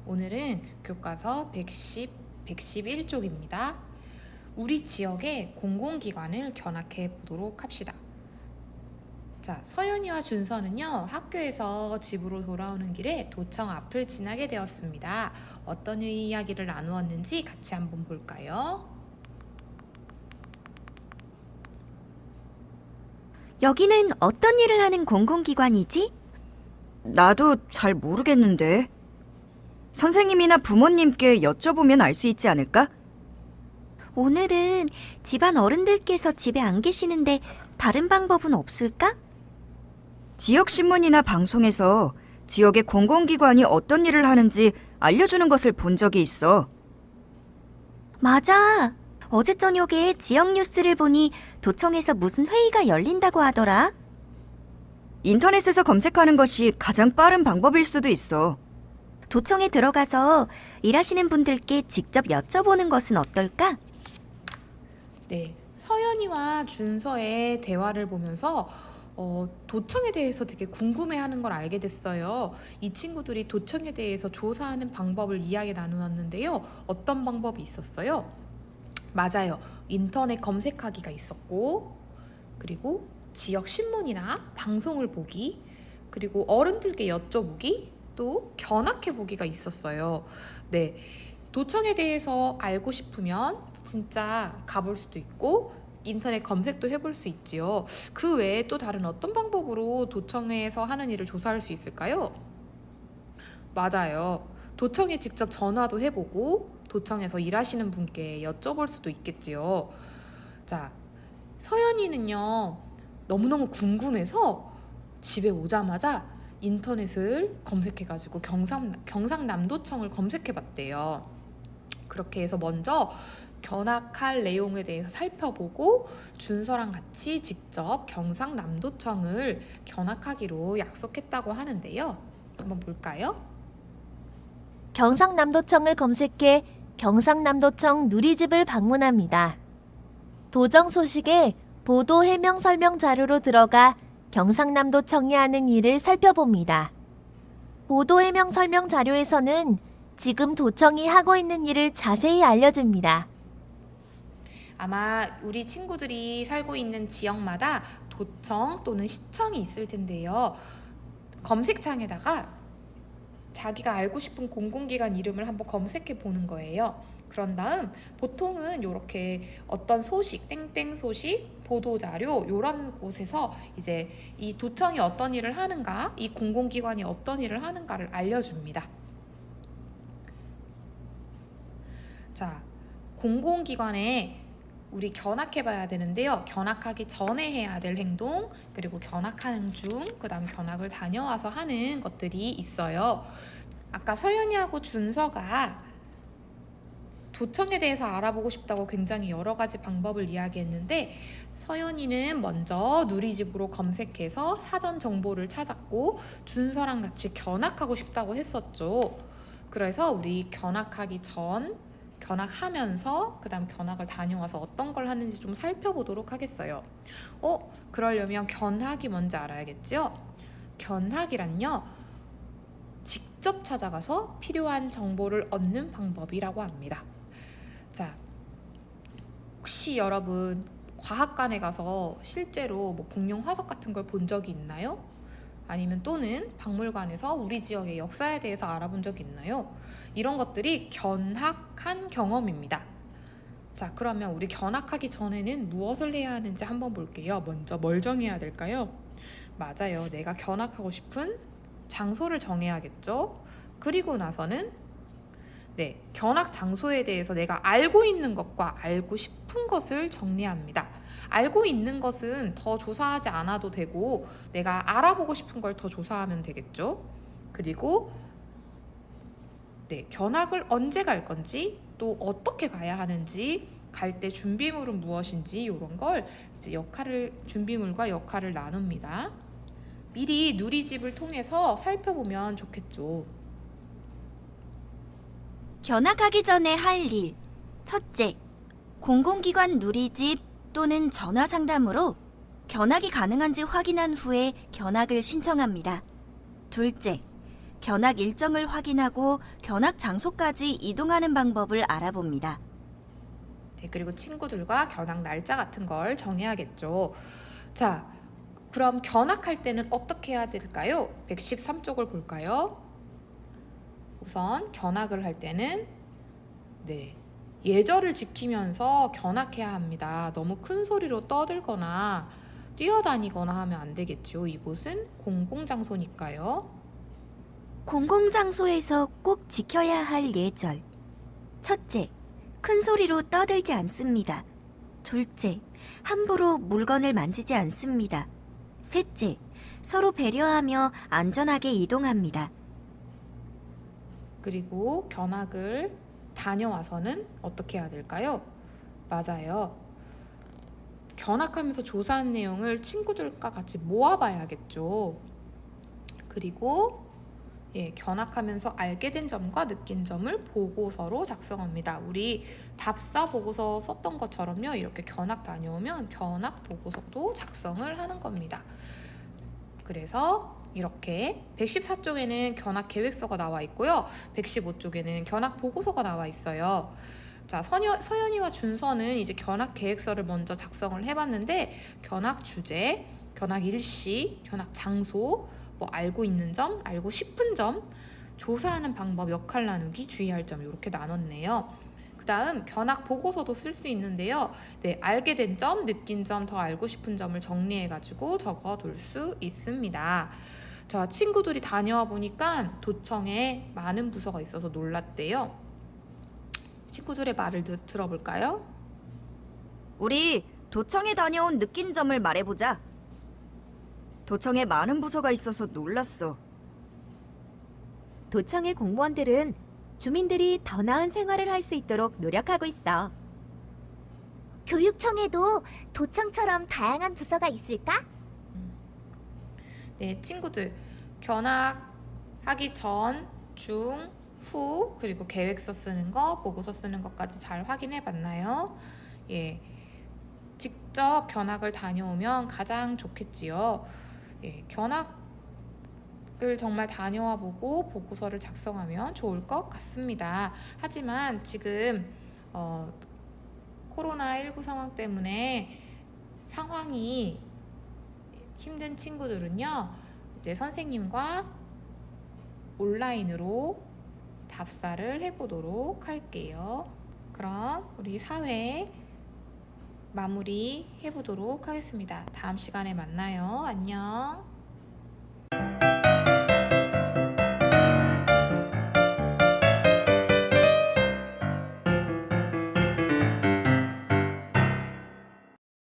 오늘은 교과서 111쪽입니다. 우리 지역의 공공기관을 견학해 보도록 합시다. 자, 서연이와 준서는요, 학교에서 집으로 돌아오는 길에 도청 앞을 지나게 되었습니다. 어떤 이야기를 나누었는지 같이 한번 볼까요? 여기는 어떤 일을 하는 공공기관이지? 나도 잘 모르겠는데. 선생님이나 부모님께 여쭤보면 알 수 있지 않을까? 오늘은 집안 어른들께서 집에 안 계시는데 다른 방법은 없을까? 지역신문이나 방송에서 지역의 공공기관이 어떤 일을 하는지 알려주는 것을 본 적이 있어. 맞아. 어제 저녁에 지역 뉴스를 보니 도청에서 무슨 회의가 열린다고 하더라. 인터넷에서 검색하는 것이 가장 빠른 방법일 수도 있어. 도청에 들어가서 일하시는 분들께 직접 여쭤보는 것은 어떨까? 네, 서연이와 준서의 대화를 보면서 도청에 대해서 되게 궁금해하는 걸 알게 됐어요. 이 친구들이 도청에 대해서 조사하는 방법을 이야기 나누었는데요. 어떤 방법이 있었어요? 맞아요. 인터넷 검색하기가 있었고, 그리고 지역 신문이나 방송을 보기, 그리고 어른들께 여쭤보기, 또 견학해 보기가 있었어요. 네. 도청에 대해서 알고 싶으면 진짜 가볼 수도 있고 인터넷 검색도 해볼 수 있지요. 그 외에 또 다른 어떤 방법으로 도청에서 하는 일을 조사할 수 있을까요? 맞아요. 도청에 직접 전화도 해보고 도청에서 일하시는 분께 여쭤볼 수도 있겠지요. 자, 서연이는요, 너무너무 궁금해서 집에 오자마자 인터넷을 검색해가지고 경상남도청을 검색해봤대요. 그렇게 해서 먼저 견학할 내용에 대해서 살펴보고 준서랑 같이 직접 경상남도청을 견학하기로 약속했다고 하는데요. 한번 볼까요? 경상남도청을 검색해 경상남도청 누리집을 방문합니다. 도정 소식에 보도 해명 설명 자료로 들어가 경상남도청이 하는 일을 살펴봅니다. 보도 해명 설명 자료에서는 지금 도청이 하고 있는 일을 자세히 알려줍니다. 아마 우리 친구들이 살고 있는 지역마다 도청 또는 시청이 있을 텐데요. 검색창에다가 자기가 알고 싶은 공공기관 이름을 한번 검색해 보는 거예요. 그런 다음 보통은 이렇게 어떤 소식, 땡땡 소식, 보도자료 이런 곳에서 이제 이 도청이 어떤 일을 하는가, 이 공공기관이 어떤 일을 하는가를 알려줍니다. 자, 공공기관에 우리 견학해 봐야 되는데요. 견학하기 전에 해야 될 행동, 그리고 견학하는 중, 그 다음 견학을 다녀와서 하는 것들이 있어요. 아까 서연이하고 준서가 도청에 대해서 알아보고 싶다고 굉장히 여러 가지 방법을 이야기했는데, 서연이는 먼저 누리집으로 검색해서 사전 정보를 찾았고 준서랑 같이 견학하고 싶다고 했었죠. 그래서 우리 견학하기 전, 견학하면서 그 다음 견학을 다녀와서 어떤 걸 하는지 좀 살펴보도록 하겠어요. 그러려면 견학이 뭔지 알아야겠죠? 견학이란요, 직접 찾아가서 필요한 정보를 얻는 방법이라고 합니다. 자, 혹시 여러분 과학관에 가서 실제로 뭐 공룡 화석 같은 걸 본 적이 있나요? 아니면 또는 박물관에서 우리 지역의 역사에 대해서 알아본 적이 있나요? 이런 것들이 견학한 경험입니다. 자, 그러면 우리 견학하기 전에는 무엇을 해야 하는지 한번 볼게요. 먼저 뭘 정해야 될까요? 맞아요. 내가 견학하고 싶은 장소를 정해야겠죠? 그리고 나서는 견학 장소에 대해서 내가 알고 있는 것과 알고 싶은 것을 정리합니다. 알고 있는 것은 더 조사하지 않아도 되고 내가 알아보고 싶은 걸 더 조사하면 되겠죠. 그리고 견학을 언제 갈 건지, 또 어떻게 가야 하는지, 갈 때 준비물은 무엇인지 이런 걸 이제 준비물과 역할을 나눕니다. 미리 누리집을 통해서 살펴보면 좋겠죠. 견학하기 전에 할 일. 첫째, 공공기관 누리집 또는 전화 상담으로 견학이 가능한지 확인한 후에 견학을 신청합니다. 둘째, 견학 일정을 확인하고 견학 장소까지 이동하는 방법을 알아봅니다. 네, 그리고 친구들과 견학 날짜 같은 걸 정해야겠죠. 자, 그럼 견학할 때는 어떻게 해야 될까요? 113쪽을 볼까요? 우선 견학을 할 때는 예절을 지키면서 견학해야 합니다. 너무 큰 소리로 떠들거나 뛰어다니거나 하면 안 되겠죠. 이곳은 공공장소니까요. 공공장소에서 꼭 지켜야 할 예절. 첫째, 큰 소리로 떠들지 않습니다. 둘째, 함부로 물건을 만지지 않습니다. 셋째, 서로 배려하며 안전하게 이동합니다. 그리고 견학을 다녀와서는 어떻게 해야 될까요? 맞아요. 견학하면서 조사한 내용을 친구들과 같이 모아봐야겠죠. 그리고 견학하면서 알게 된 점과 느낀 점을 보고서로 작성합니다. 우리 답사 보고서 썼던 것처럼요. 이렇게 견학 다녀오면 견학 보고서도 작성을 하는 겁니다. 그래서 이렇게 114쪽에는 견학 계획서가 나와 있고요. 115쪽에는 견학 보고서가 나와 있어요. 자, 서연이와 준서는 이제 견학 계획서를 먼저 작성을 해봤는데 견학 주제, 견학 일시, 견학 장소, 뭐 알고 있는 점, 알고 싶은 점, 조사하는 방법, 역할 나누기, 주의할 점 이렇게 나눴네요. 그 다음 견학 보고서도 쓸 수 있는데요. 알게 된 점, 느낀 점, 더 알고 싶은 점을 정리해가지고 적어둘 수 있습니다. 자, 친구들이 다녀와 보니까 도청에 많은 부서가 있어서 놀랐대요. 친구들의 말을 들어볼까요? 우리 도청에 다녀온 느낀 점을 말해보자. 도청에 많은 부서가 있어서 놀랐어. 도청의 공무원들은 주민들이 더 나은 생활을 할 수 있도록 노력하고 있어. 교육청에도 도청처럼 다양한 부서가 있을까? 네, 친구들 견학하기 전, 중, 후 그리고 계획서 쓰는 거, 보고서 쓰는 것까지 잘 확인해 봤나요? 직접 견학을 다녀오면 가장 좋겠지요. 견학을 정말 다녀와 보고 보고서를 작성하면 좋을 것 같습니다. 하지만 지금 코로나19 상황 때문에 상황이 힘든 친구들은요, 이제 선생님과 온라인으로 답사를 해보도록 할게요. 그럼 우리 4회 마무리 해보도록 하겠습니다. 다음 시간에 만나요. 안녕.